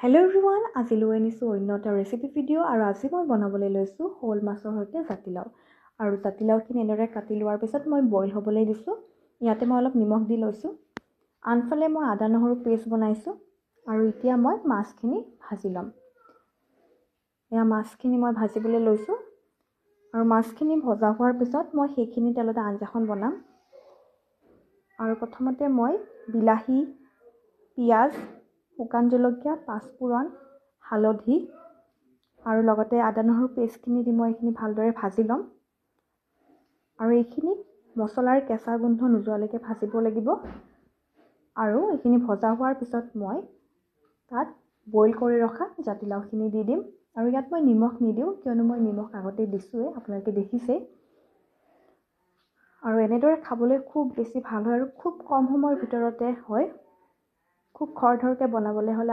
Hello' everyone, আজি লৈ আনিছোঁ অন্য এটা ৰেচিপি ভিডিঅ' আৰু আজি মই বনাবলৈ লৈছোঁ শ'ল মাছৰ সৈতে জাতিলাও। আৰু জাতিলাওখিনি এনেদৰে কাটি লোৱাৰ পিছত মই বইল হ'বলৈ দিছোঁ। ইয়াতে মই অলপ নিমখ দি লৈছোঁ। আনফালে মই আদা নহৰু পেষ্ট বনাইছোঁ আৰু এতিয়া মই মাছখিনি ভাজি ল'ম। এয়া মাছখিনি মই ভাজিবলৈ লৈছোঁ আৰু মাছখিনি ভজা হোৱাৰ পিছত মই সেইখিনি তেলতে আঞ্জাখন বনাম। আৰু প্ৰথমতে মই বিলাহী, পিঁয়াজ, শুকান জলকীয়া, পাঁচফোৰণ, হালধি আৰু লগতে আদা নহৰু পেষ্টখিনি দি মই এইখিনি ভালদৰে ভাজি ল'ম। আৰু এইখিনি মছলাৰ কেঁচা গোন্ধ নোযোৱালৈকে ভাজিব লাগিব। আৰু এইখিনি ভজা হোৱাৰ পিছত মই তাত বইল কৰি ৰখা জাতিলাওখিনি দি দিম। আৰু ইয়াত মই নিমখ নিদিওঁ, কিয়নো মই নিমখ আগতে দিছোঁৱেই, আপোনালোকে দেখিছেই। আৰু এনেদৰে খাবলৈ খুব বেছি ভাল হয় আৰু খুব কম সময়ৰ ভিতৰতে হয়। খুব খৰধৰকৈ বনাবলৈ হ'লে